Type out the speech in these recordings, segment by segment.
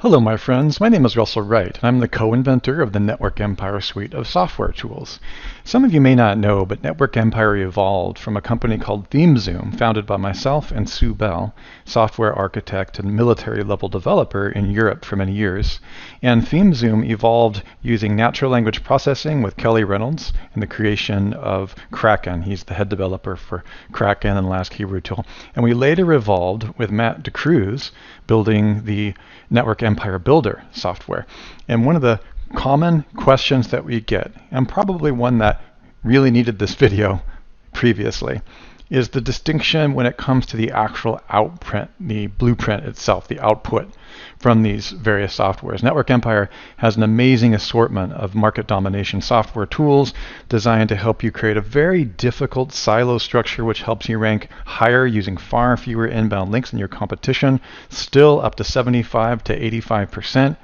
Hello my friends, my name is Russell Wright, and I'm the co-inventor of the Network Empire suite of software tools. Some of you may not know, but Network Empire evolved from a company called ThemeZoom, founded by myself and Sue Bell, software architect and military-level developer in Europe for many years. And ThemeZoom evolved using natural language processing with Kelly Reynolds and the creation of Krakken. He's the head developer for Krakken and the last keyword tool. And we later evolved with Matt DeCruz, building the Network Empire Builder software. And one of the common questions that we get, and probably one that really needed this video previously, is the distinction when it comes to the actual outprint, the blueprint itself, the output from these various softwares. Network Empire has an amazing assortment of market domination software tools designed to help you create a very difficult silo structure which helps you rank higher using far fewer inbound links than your competition, still up to 75 to 85%.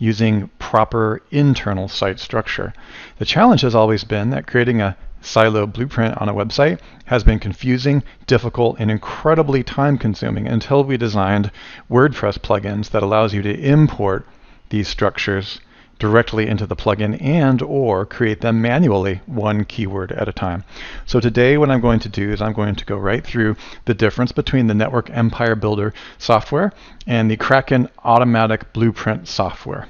Using proper internal site structure. The challenge has always been that creating a silo blueprint on a website has been confusing, difficult, and incredibly time-consuming until we designed WordPress plugins that allows you to import these structures directly into the plugin and or create them manually one keyword at a time. So today what I'm going to do is I'm going to go right through the difference between the Network Empire Builder software and the Krakken Automatic Blueprint software.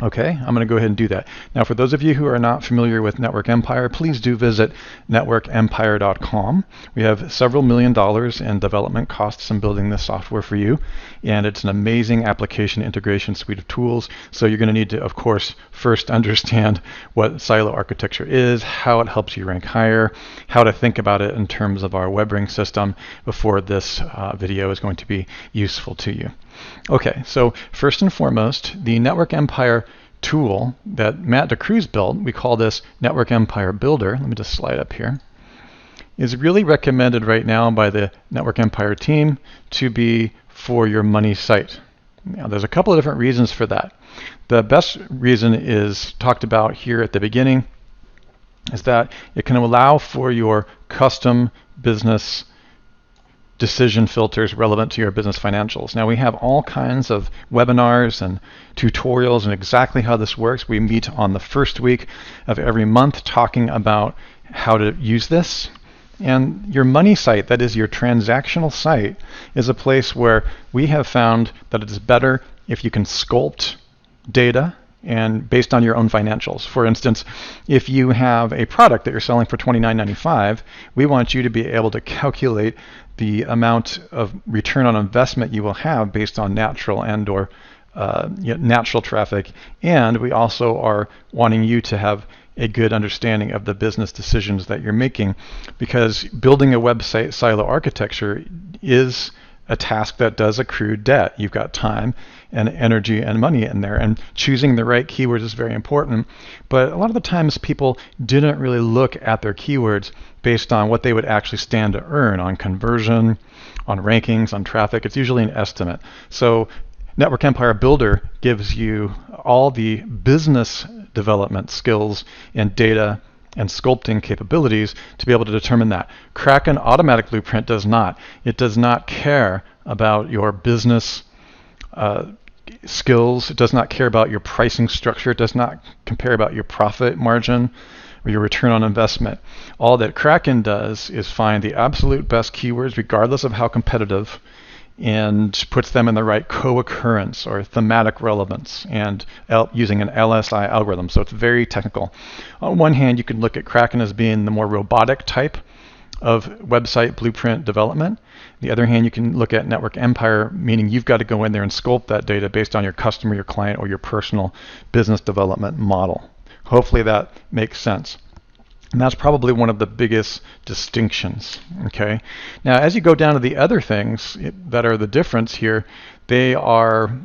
Okay, I'm going to go ahead and do that. Now, for those of you who are not familiar with Network Empire, please do visit networkempire.com. We have several $1 million in development costs in building this software for you, and it's an amazing application integration suite of tools. So you're going to need to, of course, first understand what silo architecture is, how it helps you rank higher, how to think about it in terms of our Webring system before this video is going to be useful to you. Okay, so first and foremost, the Network Empire tool that Matt DeCruz built, we call this Network Empire Builder, let me just slide up here, is really recommended right now by the Network Empire team to be for your money site. Now, there's a couple of different reasons for that. The best reason is talked about here at the beginning, is that it can allow for your custom business decision filters relevant to your business financials. Now we have all kinds of webinars and tutorials and exactly how this works. We meet on the first week of every month talking about how to use this. And your money site, that is your transactional site, is a place where we have found that it is better if you can sculpt data and based on your own financials. For instance, if you have a product that you're selling for $29.95, we want you to be able to calculate the amount of return on investment you will have based on natural and or natural traffic. And we also are wanting you to have a good understanding of the business decisions that you're making, because building a website silo architecture is a task that does accrue debt. You've got time and energy and money in there, and choosing the right keywords is very important. But a lot of the times people didn't really look at their keywords based on what they would actually stand to earn on conversion, on rankings, on traffic. It's usually an estimate. So Network Empire Builder gives you all the business development skills and data and sculpting capabilities to be able to determine that. Krakken Automatic Blueprint does not. It does not care about your business skills. It does not care about your pricing structure. It does not care about your profit margin or your return on investment. All that Krakken does is find the absolute best keywords, regardless of how competitive, and puts them in the right co-occurrence or thematic relevance, and using an LSI algorithm. So it's very technical. On one hand, you can look at Krakken as being the more robotic type of website blueprint development. The other hand, you can look at Network Empire, meaning you've got to go in there and sculpt that data based on your customer, your client, or your personal business development model. Hopefully that makes sense. And that's probably one of the biggest distinctions. Okay. Now, as you go down to the other things that are the difference here, they are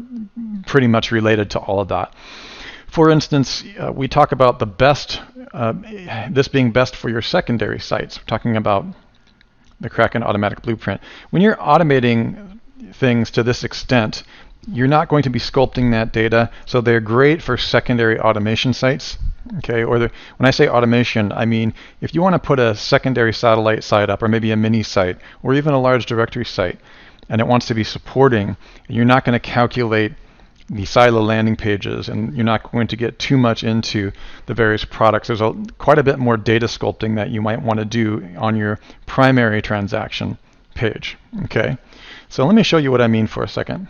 pretty much related to all of that. For instance, we talk about the best, this being best for your secondary sites. We're talking about the Krakken Automatic Blueprint. When you're automating things to this extent, you're not going to be sculpting that data, so they're great for secondary automation sites. Okay, or when I say automation, I mean if you want to put a secondary satellite site up, or maybe a mini site, or even a large directory site, and it wants to be supporting, you're not going to calculate the silo landing pages, and you're not going to get too much into the various products. There's quite a bit more data sculpting that you might want to do on your primary transaction page. Okay, so let me show you what I mean for a second.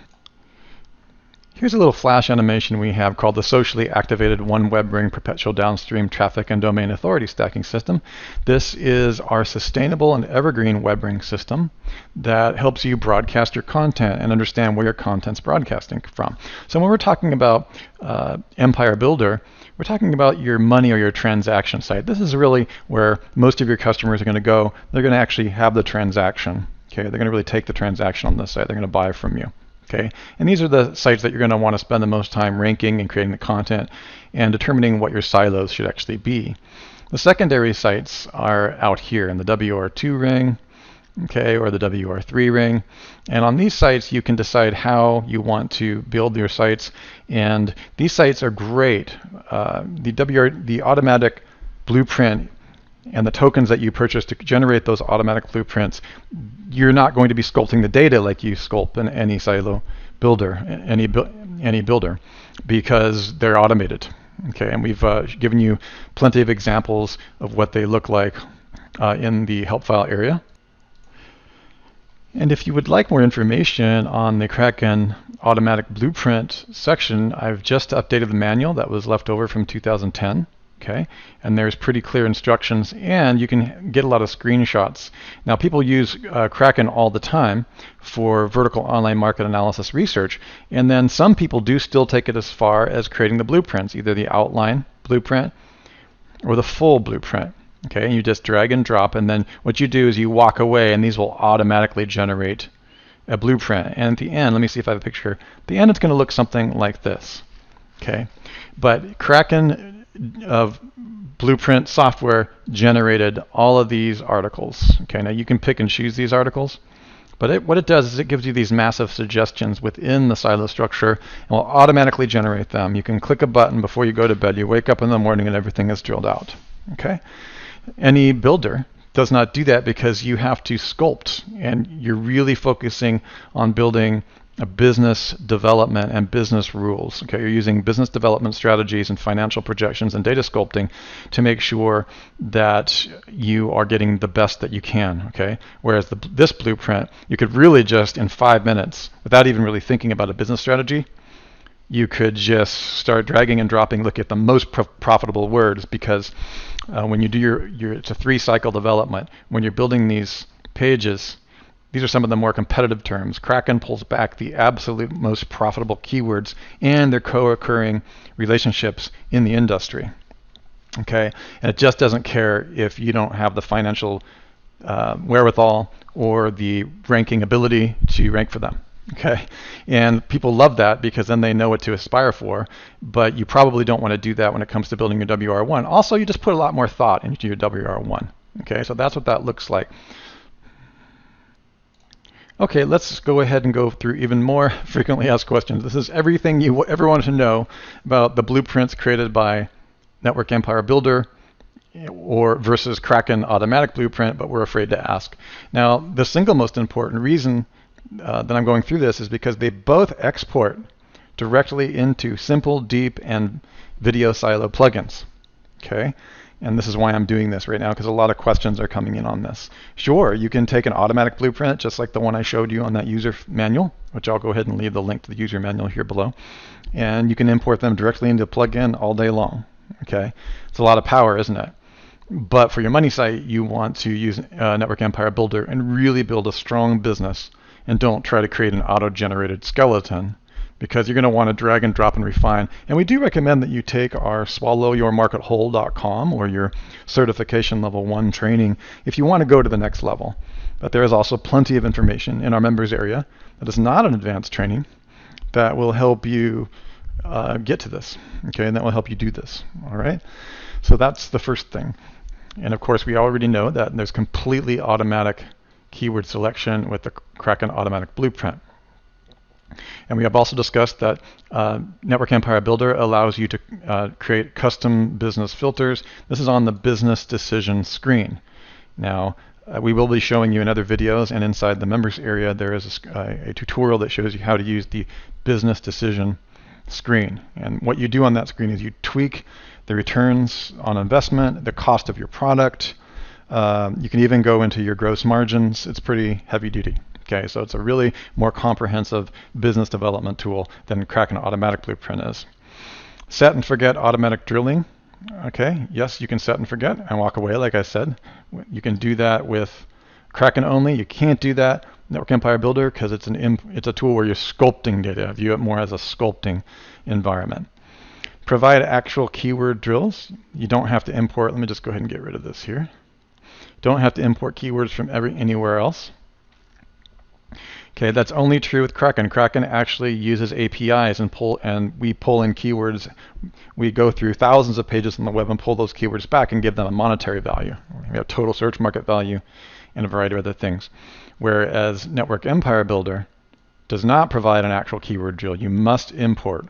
Here's a little flash animation we have called the Socially Activated One Webring Perpetual Downstream Traffic and Domain Authority Stacking System. This is our sustainable and evergreen Webring system that helps you broadcast your content and understand where your content's broadcasting from. So when we're talking about Empire Builder, we're talking about your money or your transaction site. This is really where most of your customers are going to go. They're going to actually have the transaction. Okay, they're going to really take the transaction on this site. They're going to buy from you. Okay, and these are the sites that you're going to want to spend the most time ranking and creating the content and determining what your silos should actually be. The secondary sites are out here in the WR2 ring, okay, or the WR3 ring. And on these sites, you can decide how you want to build your sites. And these sites are great. The automatic blueprint and the tokens that you purchase to generate those automatic blueprints, you're not going to be sculpting the data like you sculpt in any silo builder, any builder, because they're automated. Okay, and we've given you plenty of examples of what they look like in the help file area. And if you would like more information on the Krakken automatic blueprint section, I've just updated the manual that was left over from 2010. Okay, and there's pretty clear instructions, and you can get a lot of screenshots. Now, people use Krakken all the time for vertical online market analysis research, and then some people do still take it as far as creating the blueprints, either the outline blueprint or the full blueprint. Okay, and you just drag and drop, and then what you do is you walk away, and these will automatically generate a blueprint. And at the end, let me see if I have a picture. At the end, it's going to look something like this. Okay, but Krakken of blueprint software generated all of these articles. Okay, now you can pick and choose these articles, but what it does is it gives you these massive suggestions within the silo structure and will automatically generate them. You can click a button before you go to bed. You wake up in the morning and everything is drilled out. Okay, any builder does not do that because you have to sculpt, and you're really focusing on building a business development and business rules. Okay, you're using business development strategies and financial projections and data sculpting to make sure that you are getting the best that you can. Okay, whereas this blueprint, you could really just in 5 minutes, without even really thinking about a business strategy, you could just start dragging and dropping, look at the most profitable words, because when you do it's a 3-cycle development. When you're building these pages, these are some of the more competitive terms. Krakken pulls back the absolute most profitable keywords and their co-occurring relationships in the industry. Okay, and it just doesn't care if you don't have the financial wherewithal or the ranking ability to rank for them. Okay, and people love that because then they know what to aspire for, but you probably don't want to do that when it comes to building your WR1. Also, you just put a lot more thought into your WR1. Okay, so that's what that looks like. Okay, let's go ahead and go through even more frequently asked questions. This is everything you ever wanted to know about the blueprints created by Network Empire Builder or versus Krakken Automatic Blueprint, but we're afraid to ask. Now, the single most important reason that I'm going through this is because they both export directly into simple, deep, and video silo plugins. Okay, and this is why I'm doing this right now, because a lot of questions are coming in on this. Sure, you can take an automatic blueprint just like the one I showed you on that user manual, which I'll go ahead and leave the link to the user manual here below, and you can import them directly into a plugin all day long. Okay, it's a lot of power, isn't it? But for your money site, you want to use Network Empire Builder and really build a strong business, and don't try to create an auto-generated skeleton, because you're going to want to drag and drop and refine. And we do recommend that you take our swallowyourmarketwhole.com or your certification level 1 training if you want to go to the next level. But there is also plenty of information in our members area that is not an advanced training that will help you get to this. Okay, and that will help you do this. All right, so that's the first thing. And of course, we already know that there's completely automatic keyword selection with the Krakken Automatic Blueprint. And we have also discussed that Network Empire Builder allows you to create custom business filters. This is on the business decision screen. Now, we will be showing you in other videos, and inside the members area there is a tutorial that shows you how to use the business decision screen. And what you do on that screen is you tweak the returns on investment, the cost of your product. You can even go into your gross margins. It's pretty heavy duty. Okay, so it's a really more comprehensive business development tool than Krakken Automatic Blueprint is. Set and forget automatic drilling. Okay, yes, you can set and forget and walk away, like I said. You can do that with Krakken only. You can't do that Network Empire Builder because it's a tool where you're sculpting data. I view it more as a sculpting environment. Provide actual keyword drills. You don't have to import. Let me just go ahead and get rid of this here. Don't have to import keywords from anywhere else. Okay, that's only true with Krakken. Krakken actually uses APIs and we pull in keywords. We go through thousands of pages on the web and pull those keywords back and give them a monetary value. We have total search market value and a variety of other things. Whereas Network Empire Builder does not provide an actual keyword drill. You must import.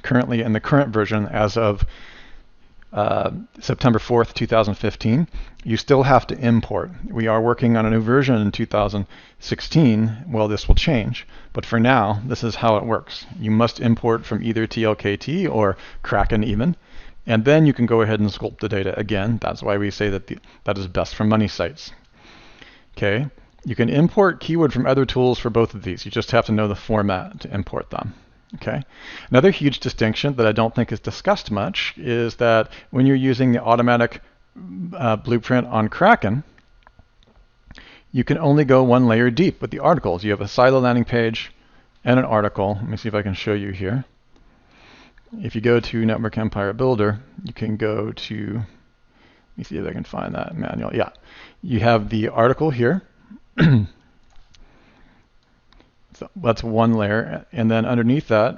Currently, in the current version, as of September 4th, 2015, you still have to import. We are working on a new version in 2016. Well, this will change, but for now, this is how it works. You must import from either TLKT or Krakken even, and then you can go ahead and sculpt the data again. That's why we say that that is best for money sites. Okay, you can import keyword from other tools for both of these. You just have to know the format to import them. Okay. Another huge distinction that I don't think is discussed much is that when you're using the automatic blueprint on Krakken, you can only go one layer deep with the articles. You have a silo landing page and an article. Let me see if I can show you here. If you go to Network Empire Builder, you can go to, let me see if I can find that manual. Yeah, you have the article here. So that's one layer, and then underneath that,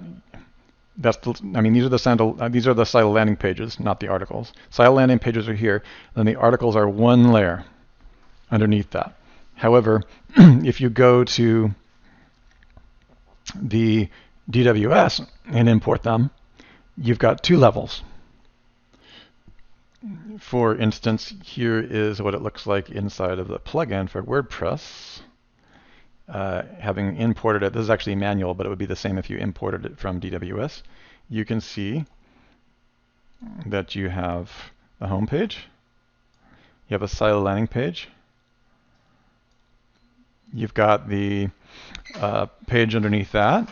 these are the silo landing pages, not the articles. Silo landing pages are here, and the articles are one layer underneath that. However, if you go to the DWS and import them, you've got two levels. For instance, here is what it looks like inside of the plugin for WordPress. Having imported it, this is actually manual, but it would be the same if you imported it from DWS. You can see that you have the home page, you have a silo landing page, you've got the page underneath that,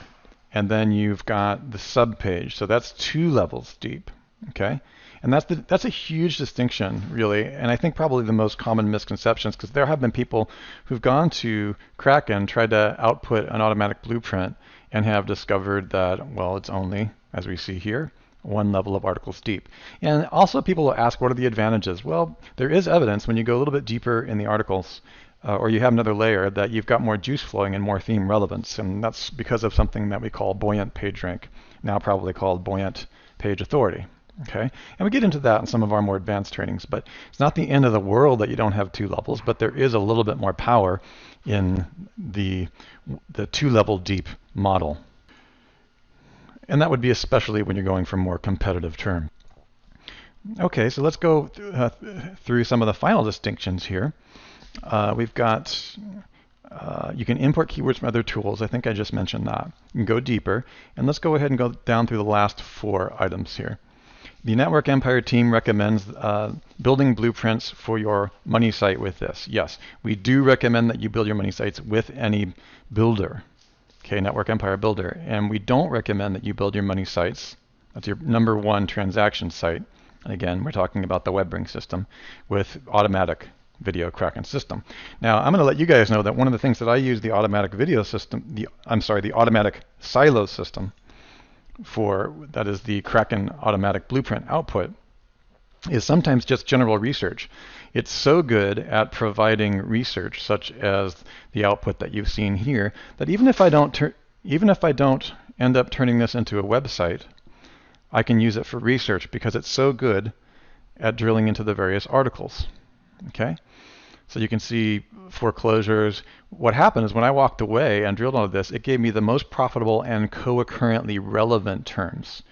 and then you've got the sub page. So that's two levels deep. Okay, and that's a huge distinction, really, and I think probably the most common misconceptions, because there have been people who've gone to Krakken, tried to output an automatic blueprint, and have discovered that, well, it's only, as we see here, one level of articles deep. And also people will ask, what are the advantages? Well, there is evidence when you go a little bit deeper in the articles, or you have another layer, that you've got more juice flowing and more theme relevance, and that's because of something that we call buoyant page rank, now probably called buoyant page authority. Okay, and we get into that in some of our more advanced trainings, but it's not the end of the world that you don't have two levels, but there is a little bit more power in the two-level deep model. And that would be especially when you're going for more competitive term. Okay, so let's go through some of the final distinctions here. We've got, you can import keywords from other tools. I think I just mentioned that. You can go deeper, and let's go ahead and go down through the last four items here. The Network Empire team recommends building blueprints for your money site with this. Yes, we do recommend that you build your money sites with any builder, okay, Network Empire Builder. And we don't recommend that you build your money sites, that's your number one transaction site. And again, we're talking about the Webring system with automatic video Krakken system. Now, I'm going to let you guys know that one of the things that I use the automatic video system, the automatic silo system for, that is the Krakken automatic blueprint output, is sometimes just general research. It's so good at providing research, such as the output that you've seen here, that even if I don't end up turning this into a website, I can use it for research because it's so good at drilling into the various articles. Okay, so you can see foreclosures. What happened is when I walked away and drilled onto this, it gave me the most profitable and co-occurrently relevant terms.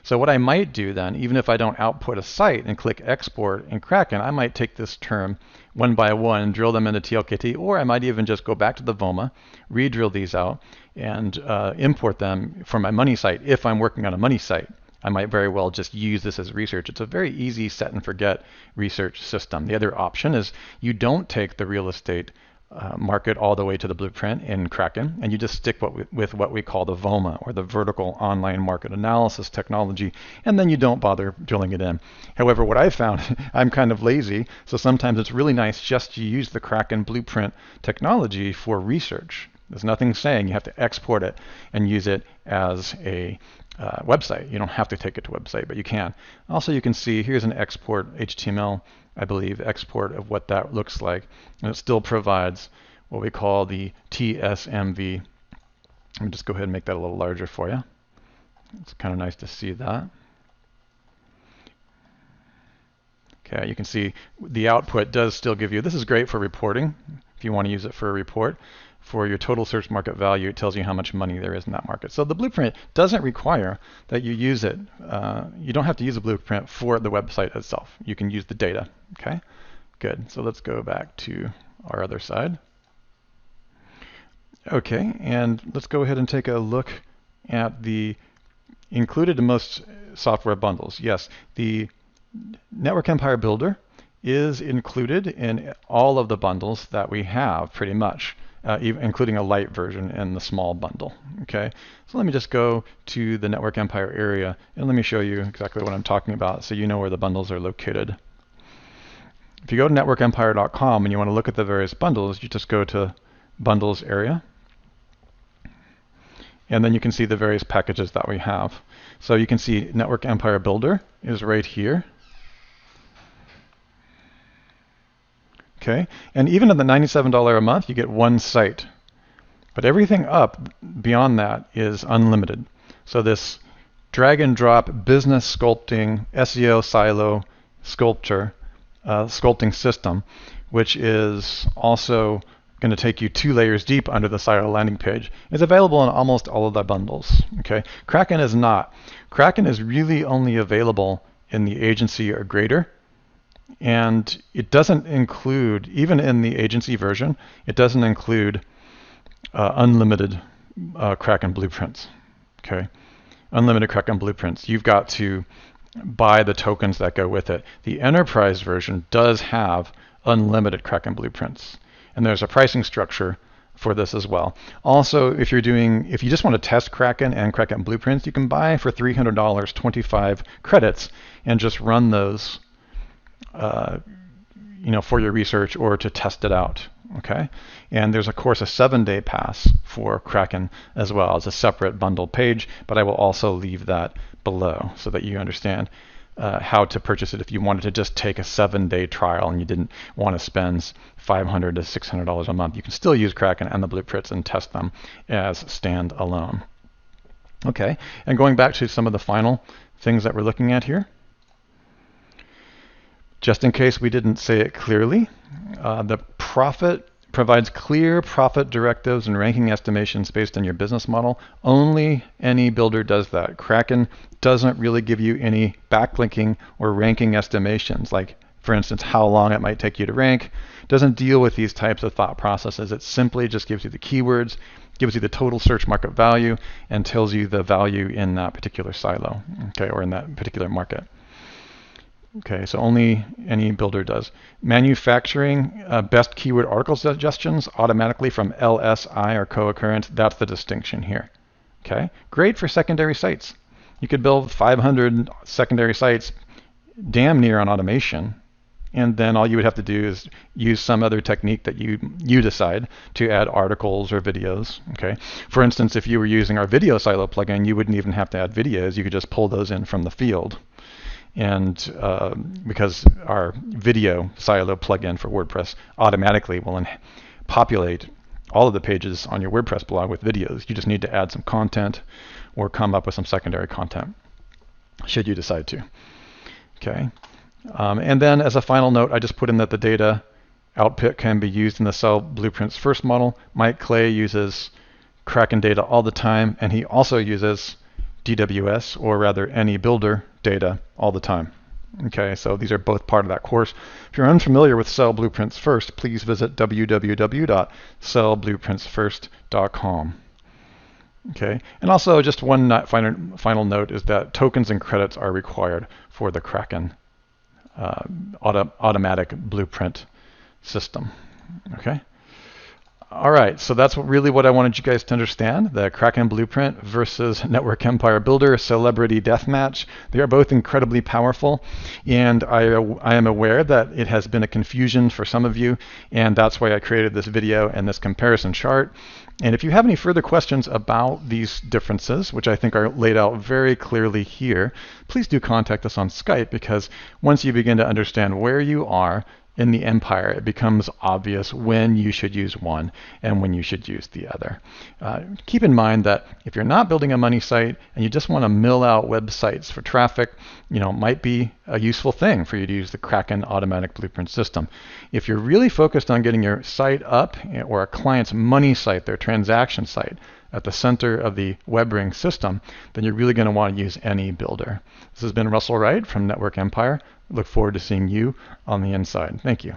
So what I might do then, even if I don't output a site and click export in Kraken, I might take this term one by one, drill them into TLKT, or I might even just go back to the VOMA, re-drill these out, and import them for my money site if I'm working on a money site. I might very well just use this as research. It's a very easy set and forget research system. The other option is you don't take the real estate market all the way to the blueprint in Kraken, and you just stick with what we call the VOMA, or the vertical online market analysis technology, and then you don't bother drilling it in. However, what I've found, I'm kind of lazy, so sometimes it's really nice just to use the Kraken Blueprint technology for research. There's nothing saying you have to export it and use it as a website. You don't have to take it to a website, but you can. Also, you can see here's an export HTML, I believe, export of what that looks like. And it still provides what we call the TSMV. Let me just go ahead and make that a little larger for you. It's kind of nice to see that. Okay, you can see the output does still give you, this is great for reporting, if you want to use it for a report. For your total search market value, it tells you how much money there is in that market. So the blueprint doesn't require that you use it. You don't have to use a blueprint for the website itself. You can use the data. Okay, good. So let's go back to our other side. Okay, and let's go ahead and take a look at the included in most software bundles. Yes, the Network Empire Builder is included in all of the bundles that we have, pretty much. Even including a light version in the small bundle. Okay, so let me just go to the Network Empire area and let me show you exactly what I'm talking about so you know where the bundles are located. If you go to networkempire.com and you want to look at the various bundles, you just go to bundles area, and then you can see the various packages that we have. So you can see Network Empire Builder is right here. Okay, and even at the $97 a month, you get one site. But everything up beyond that is unlimited. So this drag and drop business sculpting SEO silo sculpting system, which is also going to take you 2 layers deep under the silo landing page, is available in almost all of the bundles. Okay, Kraken is not. Kraken is really only available in the agency or greater. And it doesn't include, even in the agency version, it doesn't include unlimited Kraken blueprints. Okay, unlimited Kraken blueprints. You've got to buy the tokens that go with it. The enterprise version does have unlimited Kraken blueprints, and there's a pricing structure for this as well. Also, if you just want to test Kraken and Kraken blueprints, you can buy for $300 25 credits and just run those. For your research or to test it out. Okay, and there's of course a 7-day pass for Kraken as well as a separate bundle page, but I will also leave that below so that you understand how to purchase it if you wanted to just take a 7-day trial and you didn't want to spend $500 to $600 a month. You can still use Kraken and the blueprints and test them as standalone. Okay, and going back to some of the final things that we're looking at here. Just in case we didn't say it clearly, the profit provides clear profit directives and ranking estimations based on your business model. Only any builder does that. Kraken doesn't really give you any backlinking or ranking estimations, like, for instance, how long it might take you to rank. It doesn't deal with these types of thought processes. It simply just gives you the keywords, gives you the total search market value, and tells you the value in that particular silo, okay, or in that particular market. Okay, so only any builder does. Manufacturing best keyword article suggestions automatically from LSI or co-occurrence. That's the distinction here. Okay, great for secondary sites. You could build 500 secondary sites damn near on automation, and then all you would have to do is use some other technique that you decide to add articles or videos. Okay, for instance, if you were using our video silo plugin, you wouldn't even have to add videos. You could just pull those in from the field. And because our video silo plugin for WordPress automatically will populate all of the pages on your WordPress blog with videos. You just need to add some content or come up with some secondary content, should you decide to. Okay. And then as a final note, I just put in that the data output can be used in the Cell Blueprints first model. Mike Clay uses Kraken data all the time, and he also uses DWS, or rather any builder data all the time. Okay, so these are both part of that course. If you're unfamiliar with Sell Blueprints First, please visit www.sellblueprintsfirst.com. Okay, and also just one final note is that tokens and credits are required for the Krakken automatic blueprint system. Okay. All right, so that's really what I wanted you guys to understand, the Krakken Blueprint versus Network Empire Builder Celebrity Deathmatch. They are both incredibly powerful, and I am aware that it has been a confusion for some of you, and that's why I created this video and this comparison chart. And if you have any further questions about these differences, which I think are laid out very clearly here, please do contact us on Skype, because once you begin to understand where you are in the empire, it becomes obvious when you should use one and when you should use the other. Keep in mind that if you're not building a money site and you just want to mill out websites for traffic, it might be a useful thing for you to use the Krakken automatic blueprint system. If you're really focused on getting your site up, or a client's money site, their transaction site, at the center of the Webring system, then you're really going to want to use any builder. This has been Russell Wright from Network Empire. Look forward to seeing you on the inside. Thank you.